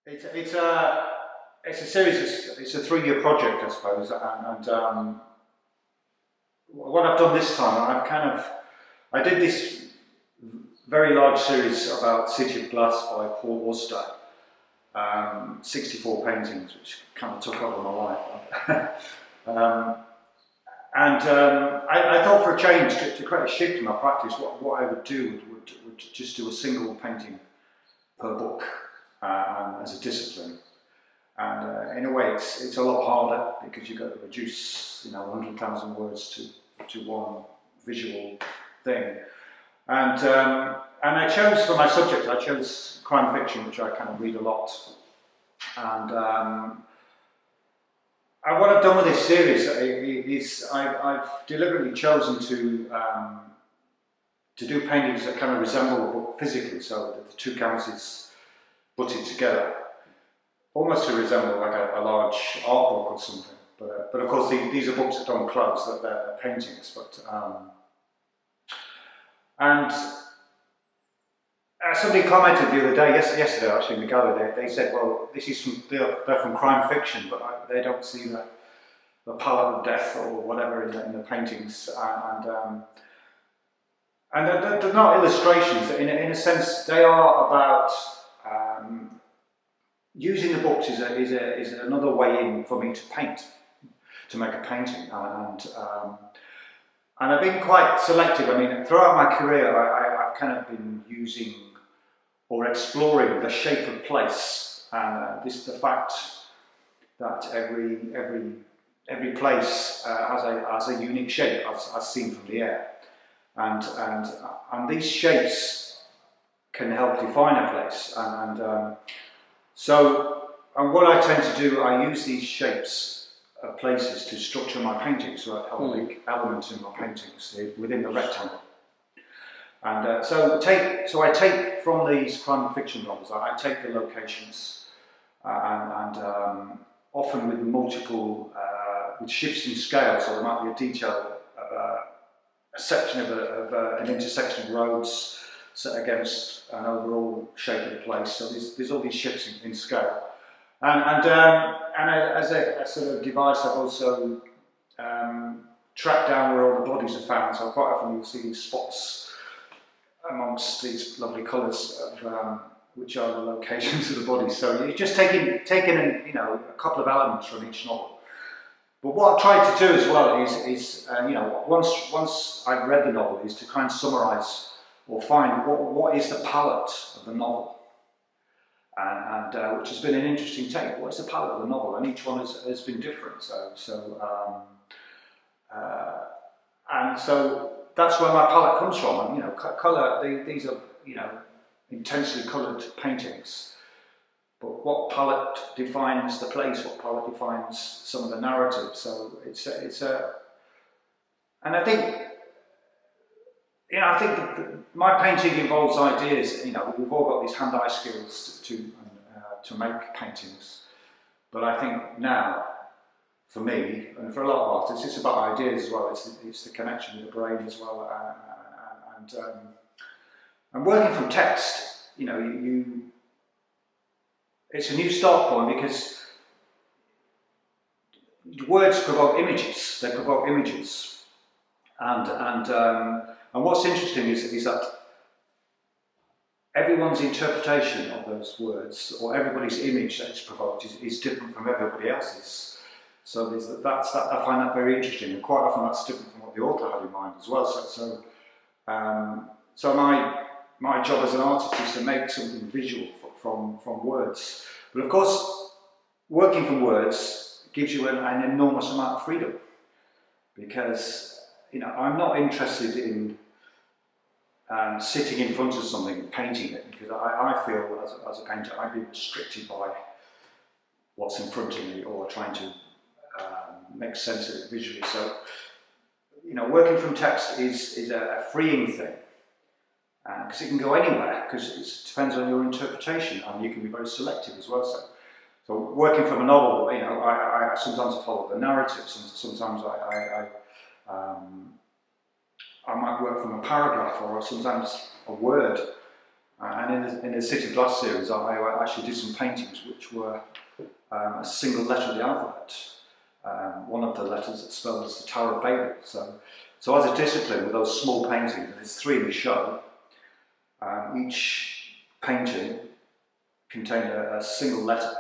It's a series. It's a 3-year project, I suppose. And what I've done this time, I did this very large series about City of Glass by Paul Auster. 64 paintings, which kind of took over my life. I thought for a change, to create a shift in my practice, what I would do would just do a single painting per book as a discipline. And in a way, it's a lot harder because you've got to reduce 100,000 words to one visual thing. And I chose for my subject, I chose crime fiction, which I kind of read a lot. And what I've done with this series is I've deliberately chosen to do paintings that kind of resemble a book physically, so that the two canvases butted together, almost to resemble like a large art book or something. But of course these are books that don't close, that they're paintings. And somebody commented the other day, yesterday actually in the gallery, they said, well, they're from crime fiction, but they don't see the palette of death or whatever in the paintings, and they're not illustrations. In a sense, they are about using the books is another way in for me to paint, to make a painting, and I've been quite selective. I mean, throughout my career, I've kind of been using or exploring the shape of place, and the fact that every place has a unique shape as seen from the air, and these shapes can help define a place, and what I tend to do, I use these shapes of places to structure my paintings, so I have a big element in my paintings within the rectangle. And so I take from these crime fiction novels, I take the locations and often with multiple, with shifts in scale, so there might be a detail of a section of an intersection of roads set against an overall shape of the place, so there's all these shifts in scale. And as a sort of device, I've also tracked down where all the bodies are found, so quite often you'll see these spots amongst these lovely colours of which are the locations of the bodies. So you're just taking a couple of elements from each novel. But what I've tried to do as well is once I've read the novel, is to kind of summarise or find what is the palette of the novel. And which has been an interesting take. What's the palette of the novel? And each one has been different. And so that's where my palette comes from. And colour. These are intensely coloured paintings. But what palette defines the place? What palette defines some of the narrative? So and I think. I think my painting involves ideas. We've all got these hand-eye skills to make paintings, but I think now, for me and for a lot of artists, it's about ideas as well. It's the connection with the brain as well, and working from text. It's a new start point because words provoke images. They provoke images, and what's interesting is that everyone's interpretation of those words, or everybody's image that is provoked, is different from everybody else's. So I find that very interesting, and quite often that's different from what the author had in mind as well. So my job as an artist is to make something visual from words. But of course, working from words gives you an enormous amount of freedom, because I'm not interested in sitting in front of something and painting it, because I feel as a painter I've been restricted by what's in front of me, or trying to make sense of it visually. So working from text is a freeing thing, because it can go anywhere, because it depends on your interpretation, and you can be very selective as well. So working from a novel, I sometimes follow the narrative, sometimes I might work from a paragraph or sometimes a word, And in the City Glass series, I actually did some paintings which were a single letter of the alphabet. One of the letters that spells the Tower of Babel. So as a discipline, with those small paintings, and there's 3 in the show, each painting contained a single letter,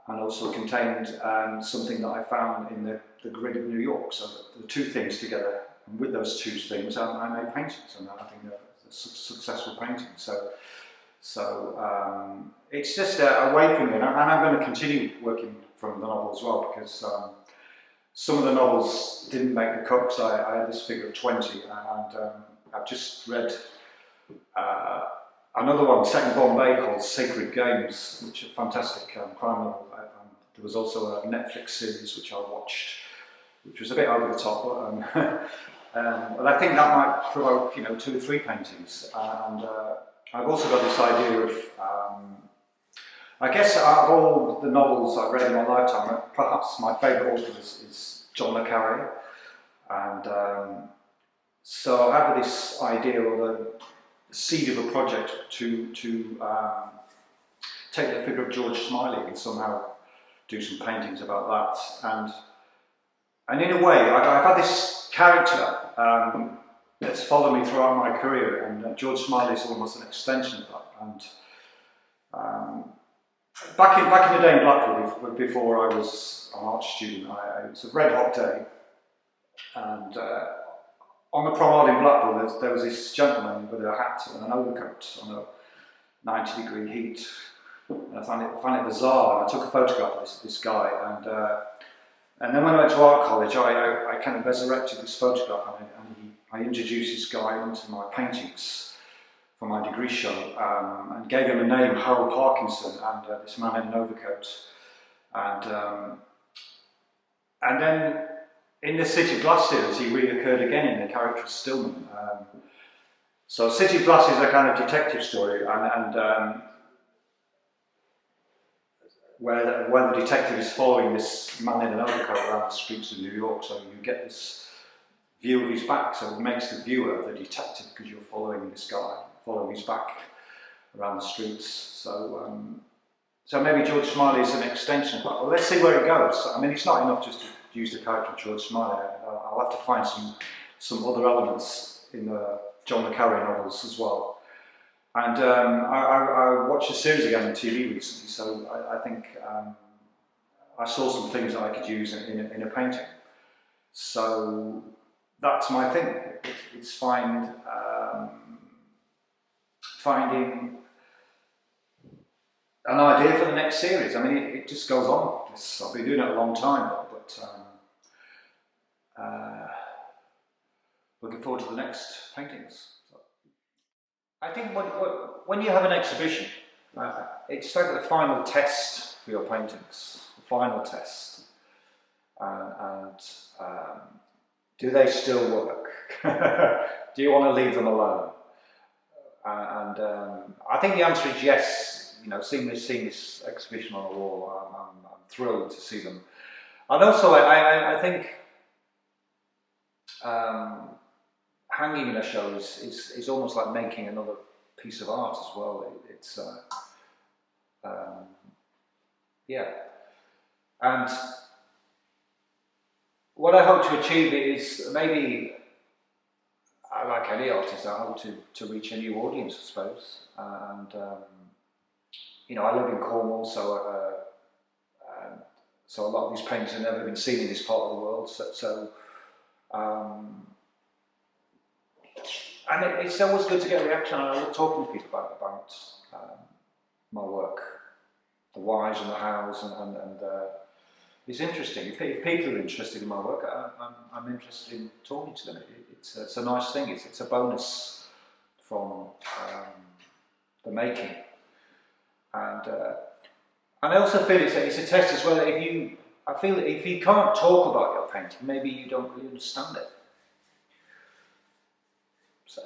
and also contained something that I found in the grid of New York. So the 2 things together, and with those 2 things, I made paintings, and I think they're successful paintings. So it's just a way for me, and I'm going to continue working from the novel as well, because some of the novels didn't make the cut, because I had this figure of 20, and I've just read another one set in Bombay called Sacred Games, which is a fantastic crime novel. There was also a Netflix series which I watched, which was a bit over the top, but I think that might provoke 2 or 3 paintings. And I've also got this idea of, I guess out of all the novels I've read in my lifetime, perhaps my favourite author is John le Carré. And so I have this idea, or the seed of a project, to take the figure of George Smiley and somehow do some paintings about that. And in a way, I've had this character that's followed me throughout my career, and George Smiley is almost an extension of that. And back in the day in Blackpool, before I was an art student, it was a red hot day, and on the promenade in Blackpool there was this gentleman with a hat and an overcoat on a 90-degree heat. And I found it bizarre, and I took a photograph of this guy, and then when I went to art college, I kind of resurrected this photograph, and I introduced this guy into my paintings for my degree show, and gave him a name, Harold Parkinson, and this man in an overcoat. And then in the City of Glass series, he reoccurred again in the character of Stillman. So City of Glass is a kind of detective story, and where the detective is following this man in an overcoat around the streets of New York. So you get this view of his back, so it makes the viewer the detective, because you're following this guy, following his back around the streets. So maybe George Smiley is an extension of that. Well, let's see where it goes. I mean, it's not enough just to use the character of George Smiley. I'll have to find some other elements in the John le Carré novels as well. And I watched the series again on TV recently, so I think I saw some things that I could use in a painting. So that's my thing. It's finding an idea for the next series. I mean, it just goes on. I've been doing it a long time, but looking forward to the next paintings. I think when you have an exhibition, it's like the final test for your paintings, the final test. And do they still work? Do you want to leave them alone? And I think the answer is yes. Seeing this exhibition on the wall, I'm thrilled to see them. And also, I think hanging in a show is almost like making another piece of art as well. It's yeah. And what I hope to achieve is maybe, like any artist, I hope to reach a new audience, I suppose. And I live in Cornwall, so a lot of these paintings have never been seen in this part of the world. And it's always good to get a reaction. I love talking to people about my work, the whys and the hows, and it's interesting. If people are interested in my work, I'm interested in talking to them. It's a nice thing. It's a bonus from the making, and I also feel it's a test as well. I feel that if you can't talk about your painting, maybe you don't really understand it.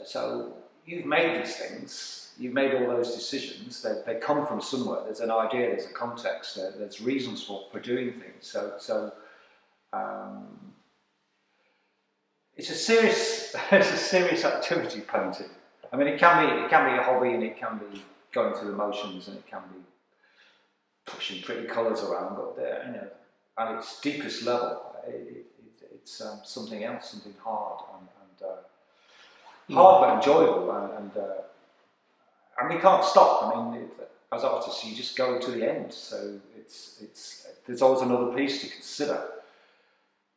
So you've made these things, you've made all those decisions, they come from somewhere, there's an idea, there's a context, there's reasons for doing things. So it's a serious activity, painting. I mean, it can be a hobby, and it can be going through the motions, and it can be pushing pretty colours around. But you know, at its deepest level, it's something else, something hard and hard but enjoyable, and we can't stop. I mean, as artists, you just go to the end. So there's always another piece to consider.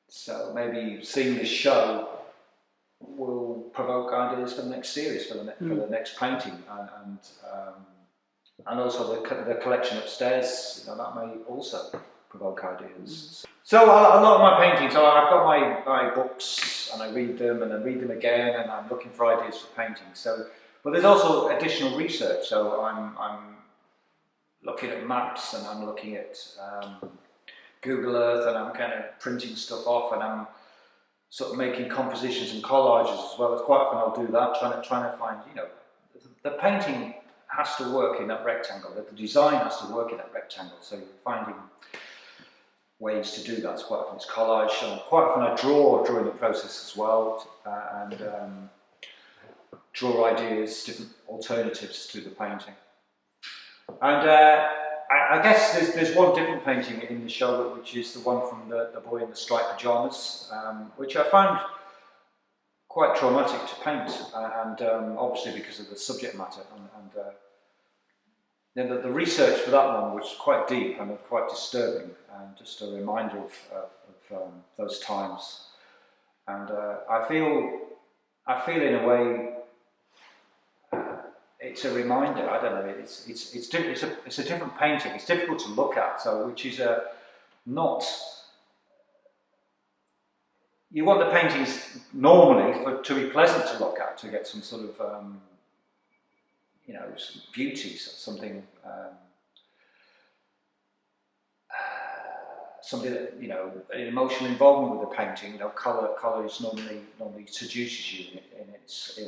So maybe seeing this show will provoke ideas for the next series, for the next painting, and also the collection upstairs. You know, that may also provoke ideas. So a lot of my paintings, so I've got my books, and I read them and then read them again, and I'm looking for ideas for painting. So, but there's also additional research. So I'm looking at maps, and I'm looking at Google Earth, and I'm kind of printing stuff off, and I'm sort of making compositions and collages as well. It's quite often I'll do that, trying to find, you know, the painting has to work in that rectangle, the design has to work in that rectangle, so you're finding ways to do that. It's quite often it's collage, and quite often I draw during the process as well, and draw ideas, different alternatives to the painting. And I guess there's one different painting in the show, which is the one from the boy in the striped pyjamas, which I found quite traumatic to paint, and obviously because of the subject matter, and the research for that one was quite deep and quite disturbing, and just a reminder of those times. And I feel in a way it's a reminder. I don't know. It's a different painting. It's difficult to look at. So, which is not. You want the paintings normally to be pleasant to look at, to get some sort of you know, some beauty, something something that, you know, an emotional involvement with the painting. You know, colour is normally seduces you in its.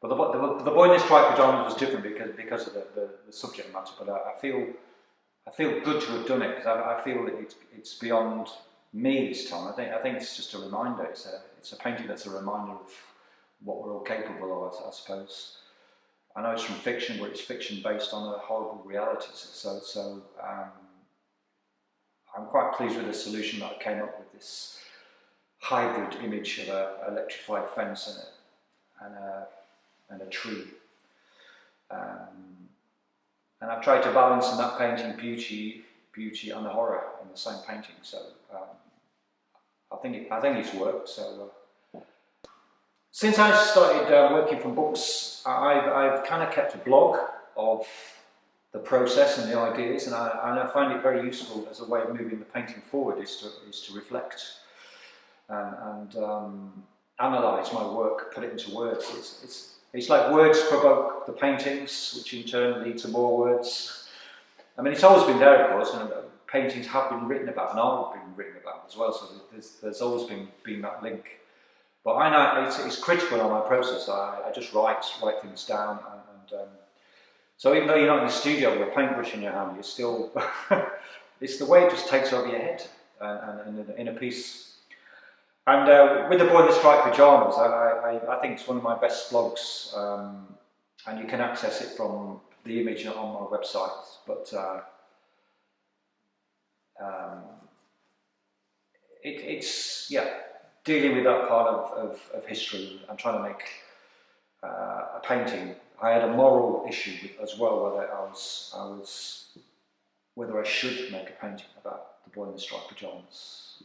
But the boy in the striped pyjamas was different because of the subject matter. But I feel good to have done it, because I feel that it's beyond me this time. I think it's just a reminder. It's a painting that's a reminder of what we're all capable of, I suppose. I know it's from fiction, but it's fiction based on a horrible reality. So I'm quite pleased with the solution that I came up with, this hybrid image of an electrified fence and a tree. And I've tried to balance in that painting beauty and horror in the same painting. So I think it's worked. So since I started working from books, I've kind of kept a blog of the process and the ideas, and I find it very useful as a way of moving the painting forward. Is to reflect and analyse my work, put it into words. It's like words provoke the paintings, which in turn lead to more words. I mean, it's always been there, of course, and paintings have been written about and are being written about as well, so there's always been that link. But I know it's critical on my process. I just write things down, and so even though you're not in the studio with a paintbrush in your hand, you're still, it's the way it just takes over your head, and in a piece. And with the boy in the striped pyjamas, I think it's one of my best blogs, and you can access it from the image on my website. But it's dealing with that part of history and trying to make a painting. I had a moral issue as well, whether I should make a painting about the boy in the striped pyjamas,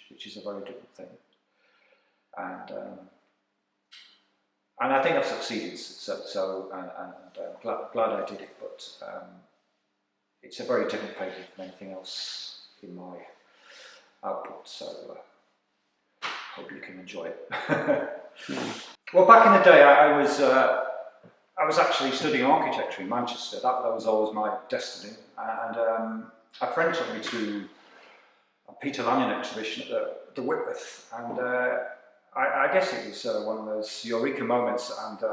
which is a very different thing. And I think I've succeeded. So glad I did it. But it's a very different painting from anything else in my output. So hope you can enjoy it. Well, back in the day, I was actually studying architecture in Manchester. That was always my destiny. And a friend took me to a Peter Lanyon exhibition at the Whitworth, and I guess it was one of those eureka moments, and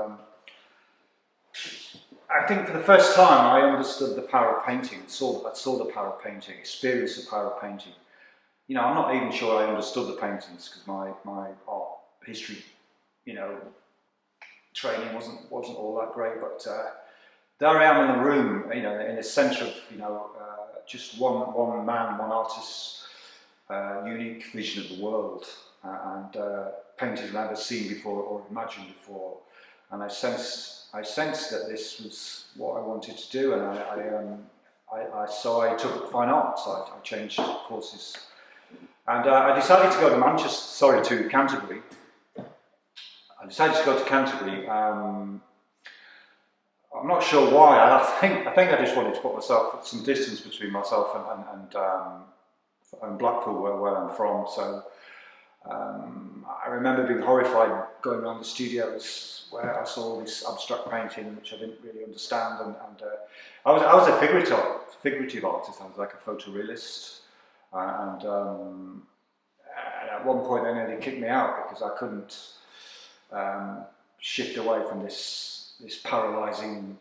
I think for the first time I understood the power of painting, I saw the power of painting, experienced the power of painting. You know, I'm not even sure I understood the paintings, because my art history, you know, training wasn't all that great, but there I am in the room, you know, in the centre of, you know, just one man, one artist's unique vision of the world, and painted I've never seen before or imagined before, and I sensed that this was what I wanted to do, and so I took fine arts. I changed courses, and I decided to go to Canterbury. I decided to go to Canterbury. I'm not sure why. I think I just wanted to put some distance between myself and Blackpool, where I'm from. So I remember being horrified going around the studios where I saw all this abstract painting, which I didn't really understand. And I was a figurative artist. I was like a photorealist, and at one point they nearly kicked me out because I couldn't shift away from this paralysing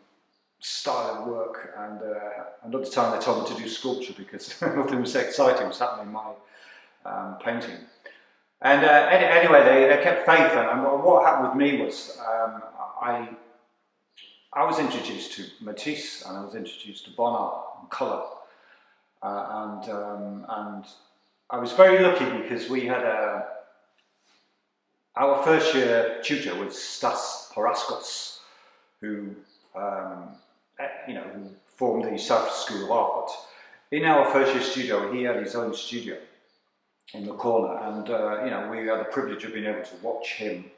style of work, and another time they told me to do sculpture because nothing was so exciting was happening in my painting. And anyway, they kept faith, and what happened with me was I was introduced to Matisse, and I was introduced to Bonnard and colour, and I was very lucky because we had our first year tutor was Stas Paraskos, who who formed the South School of Art. But in our first year studio, he had his own studio in the corner, and we had the privilege of being able to watch him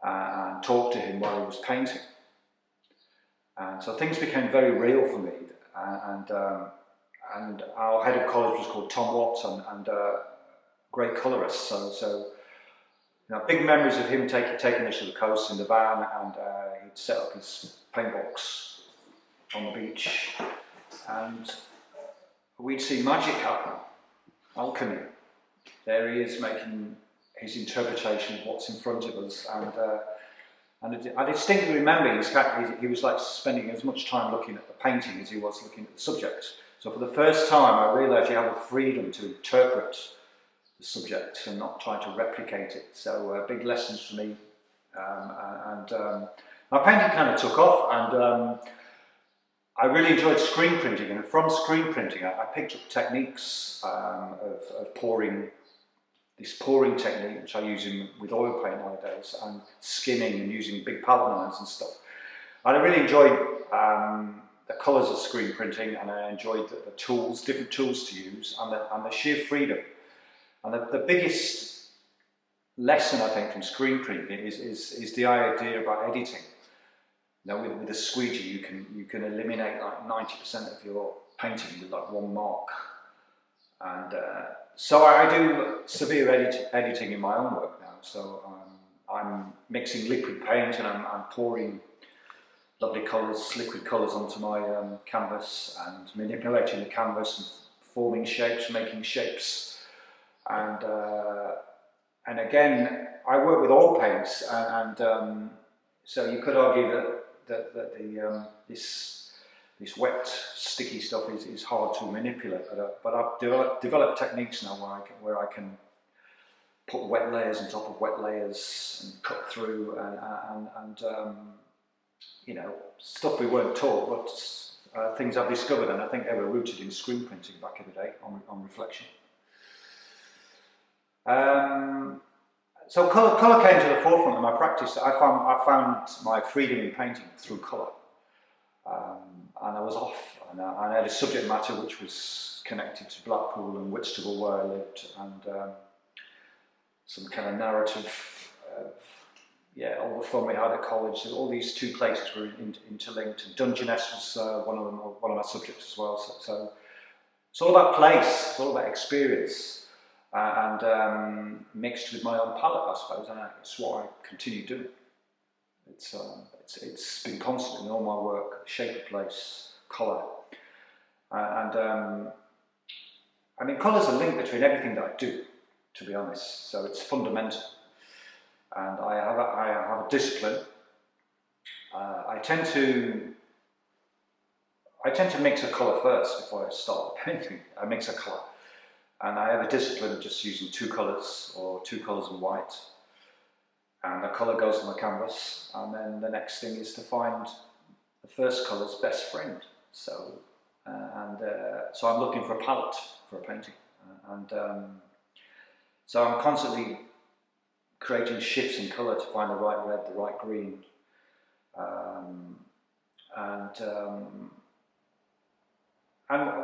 and talk to him while he was painting. And so things became very real for me. And our head of college was called Tom Watson, and great colourist. So big memories of him taking us to the coast in the van, and he'd set up his paint box on the beach, and we'd see magic happen, alchemy. There he is making his interpretation of what's in front of us, and I distinctly remember he was like spending as much time looking at the painting as he was looking at the subject. So for the first time I realised you have the freedom to interpret the subject and not try to replicate it. So big lessons for me, and my painting kind of took off, and I really enjoyed screen printing, and from screen printing I picked up techniques of pouring, this pouring technique which I use with oil paint nowadays, and skimming and using big palette knives and stuff. And I really enjoyed the colours of screen printing, and I enjoyed the tools, different tools to use, and the sheer freedom. And the biggest lesson I think from screen printing is the idea about editing. With a squeegee you can eliminate like 90% of your painting with like one mark. And so I do severe editing in my own work now. So I'm mixing liquid paint, and I'm pouring lovely colours, liquid colours onto my canvas, and manipulating the canvas and forming shapes, making shapes. And again, I work with oil paints, and so you could argue that this wet, sticky stuff is hard to manipulate. But I've developed techniques now where I can put wet layers on top of wet layers and cut through, and stuff we weren't taught, but things I've discovered, and I think they were rooted in screen printing back in the day on reflection. So colour came to the forefront of my practice. I found my freedom in painting through colour, and I was off. And I had a subject matter which was connected to Blackpool and Whitstable, where I lived, and some kind of narrative. All the fun we had at college. All these two places were interlinked. And Dungeness was one of my subjects as well. So it's all about place. It's all about experience. And mixed with my own palette, I suppose, and it's what I continue doing. It's been constant in all my work: shape of place, colour, and I mean, colour's a link between everything that I do, to be honest. So it's fundamental, and I have a discipline. I tend to mix a colour first before I start painting. I mix a colour. And I have a discipline of just using two colours, or two colours and white. and the colour goes on the canvas, and then the next thing is to find the first colour's best friend. So, so I'm looking for a palette for a painting, so I'm constantly creating shifts in colour to find the right red, the right green, and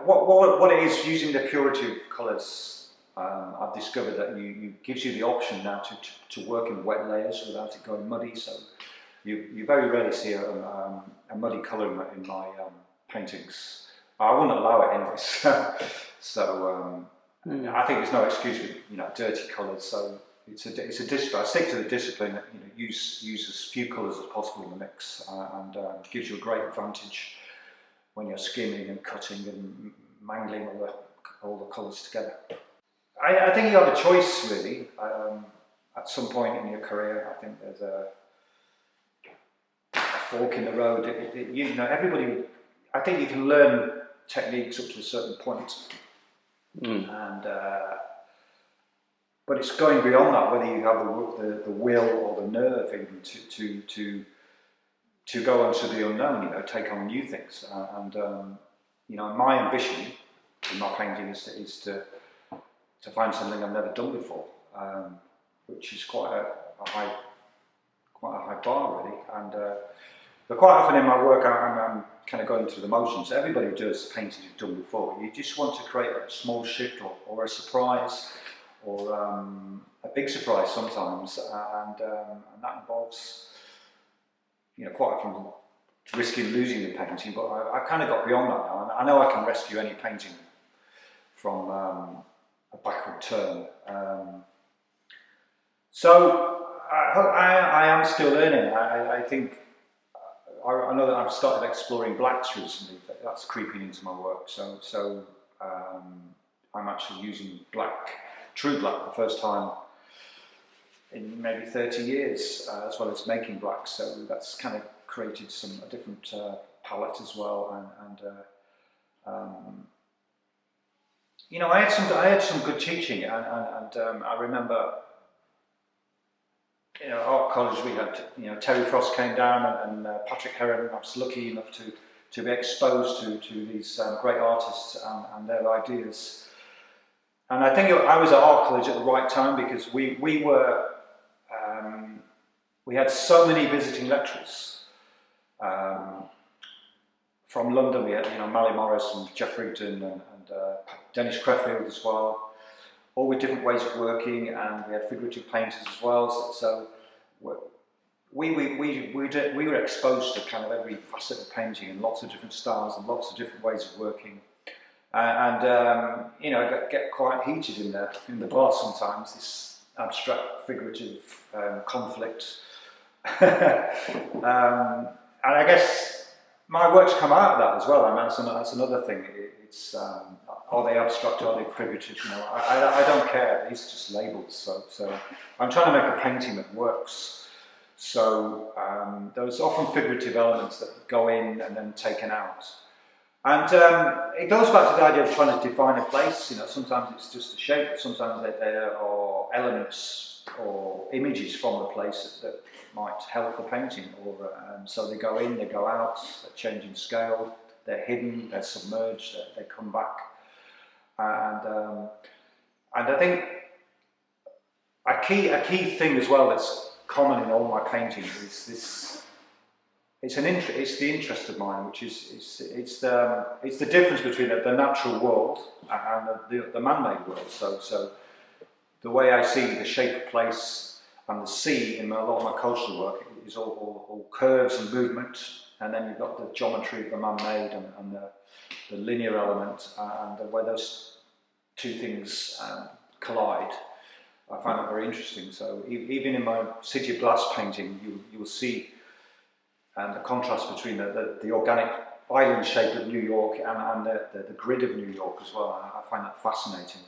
what it is, using the purity of colours. I've discovered that gives you the option now to work in wet layers without it going muddy. So you very rarely see a muddy colour in my paintings. I wouldn't allow it anyway. So I think there's no excuse for dirty colours. So it's a discipline. I stick to the discipline that use as few colours as possible in the mix, and gives you a great advantage when you're skimming and cutting and mangling all the colours together. I think you have a choice, really. At some point in your career, I think there's a fork in the road. Everybody. I think you can learn techniques up to a certain point, and but it's going beyond that. Whether you have the will or the nerve even to go onto the unknown. Take on new things. My ambition in my painting is to find something I've never done before, which is quite a high bar, really. But quite often in my work, I'm kind of going through the motions. Everybody does paintings you've done before. You just want to create a small shift or a surprise, or a big surprise sometimes, and that involves, quite often risking losing the painting. But I've kind of got beyond that now. I know I can rescue any painting from a backward turn. So I am still learning. I think I know that I've started exploring blacks recently. That's creeping into my work. So I'm actually using true black, for the first time in maybe 30 years, as well as making blacks. So that's kind of created a different palette as well, I had some good teaching, and I remember, art college, we had, Terry Frost came down, and Patrick Heron. I was lucky enough to be exposed to these great artists and their ideas. And I think I was at art college at the right time, because we had so many visiting lecturers. From London, we had Mally Morris and Jeff Rigdon and Dennis Creffield as well, all with different ways of working, and we had figurative painters as well. So we were exposed to kind of every facet of painting, and lots of different styles and lots of different ways of working, get quite heated in the bar sometimes. This abstract figurative conflict, and I guess my work's come out of that as well. That's another thing. It's are they abstract, are they figurative? I don't care. These are just labels. So I'm trying to make a painting that works. So there's often figurative elements that go in and then taken out. And it goes back to the idea of trying to define a place. Sometimes it's just a shape. Sometimes there are elements or images from the place that might help the painting. Or so they go in, they go out, they change in scale. They're hidden, they're submerged, they come back, and I think a key thing as well that's common in all my paintings is this. It's the interest of mine, which is it's the difference between the natural world and the man-made world. So the way I see the shape of place and the sea in a lot of my cultural work is all curves and movement. And then you've got the geometry of the man-made and the linear element, and where those two things collide. I find that very interesting. So even in my City of Glass painting, you will see the contrast between the organic island shape of New York and the grid of New York as well. I find that fascinating.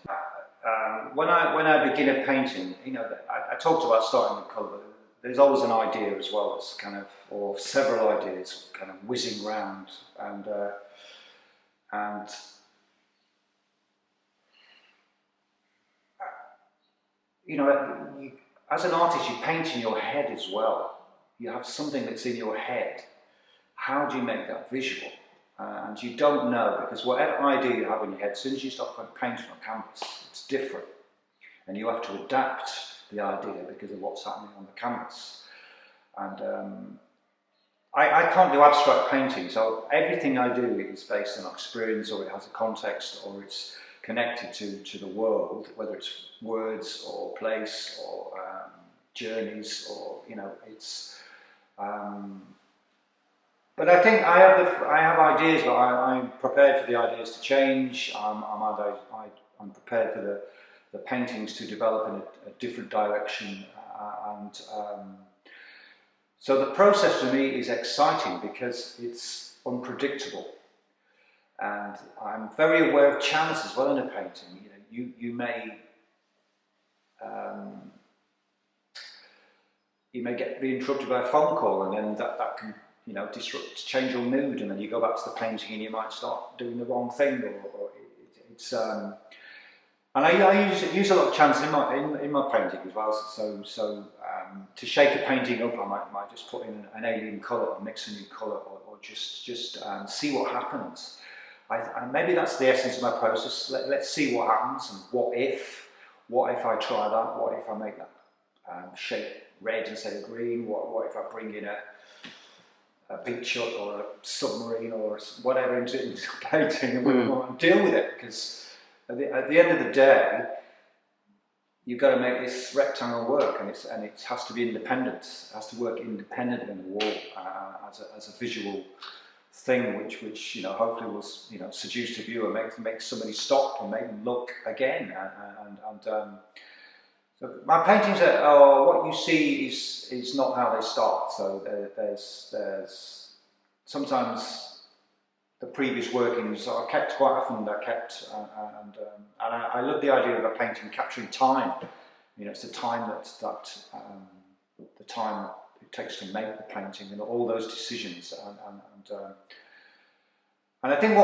When I begin a painting, I talked about starting with colour. There's always an idea as well. It's kind of, or several ideas, kind of whizzing round, and as an artist, you paint in your head as well. You have something that's in your head. How do you make that visual? And you don't know, because whatever idea you have in your head, as soon as you start painting on canvas, it's different. And you have to adapt the idea because of what's happening on the canvas. And I can't do abstract painting, so everything I do is based on experience, or it has a context, or it's connected to the world, whether it's words or place or journeys, or it's. But I think I have ideas, but I'm prepared for the ideas to change. I'm prepared for the paintings to develop in a different direction, and so the process for me is exciting because it's unpredictable, and I'm very aware of chance as well in a painting. You may be interrupted by a phone call, and then that can change your mood, and then you go back to the painting and you might start doing the wrong thing, or it's and I use a lot of chance in my painting as well. So to shake a painting up, I might just put in an alien colour, or mix a new colour, or just see what happens. And maybe that's the essence of my process. Let's see what happens, and what if I try that? What if I make that shape red instead of green? What if I bring in a beach hut or a submarine or whatever into painting, and we'll deal with it? Because at the end of the day, you've got to make this rectangle work, and it has to be independent. It has to work independently on the wall as a visual thing, which hopefully will seduce the viewer, make somebody stop and make them look again. So my paintings are what you see is not how they start. So there's sometimes the previous workings are kept, quite often they're kept, and I love the idea of a painting capturing time. It's the time the time it takes to make the painting, and all those decisions, and I think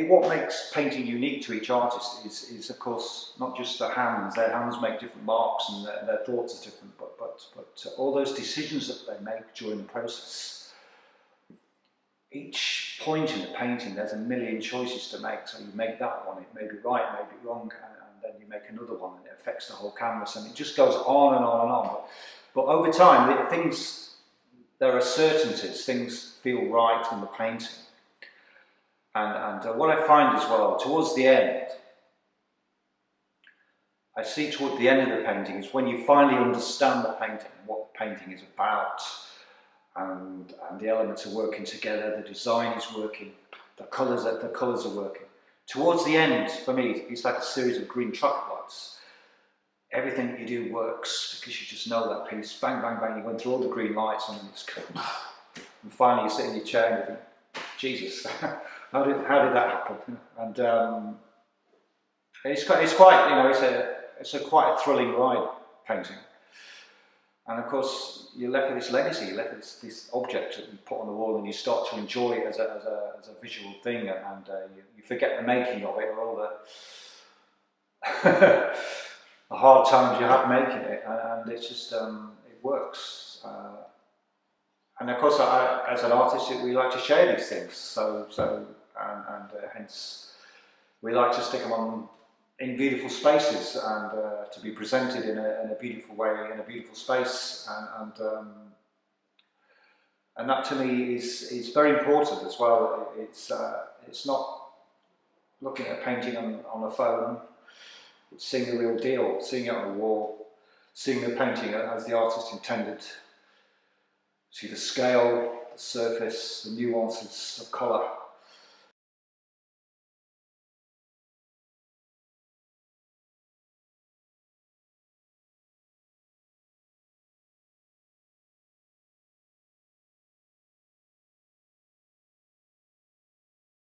what makes painting unique to each artist is of course not just their hands. Their hands make different marks, and their thoughts are different, but all those decisions that they make during the process. Each point in the painting, there's a million choices to make. So you make that one, it may be right, it may be wrong, and then you make another one, and it affects the whole canvas, and it just goes on and on and on. But over time, there are certainties, things feel right in the painting. And what I find as well, towards the end, I see toward the end of the painting is when you finally understand the painting, what the painting is about, and the elements are working together, the design is working, the colours are working. Towards the end, for me, it's like a series of green traffic lights. Everything that you do works because you just know that piece. Bang, bang, bang, you went through all the green lights, and it's cool. And finally you sit in your chair and you think, Jesus, how did that happen? And it's quite it's quite a thrilling ride, painting. And of course, you're left with this legacy. You're left with this object that you put on the wall, and you start to enjoy it as a visual thing, and you forget the making of it, or all the the hard times you have making it, and it's just it works. And of course, as an artist, we like to share these things. So hence we like to stick them in beautiful spaces, and to be presented in a beautiful way, in a beautiful space, and that to me is very important as well. It's not looking at a painting on a phone. It's seeing the real deal, seeing it on the wall, seeing the painting as the artist intended. See the scale, the surface, the nuances of colour.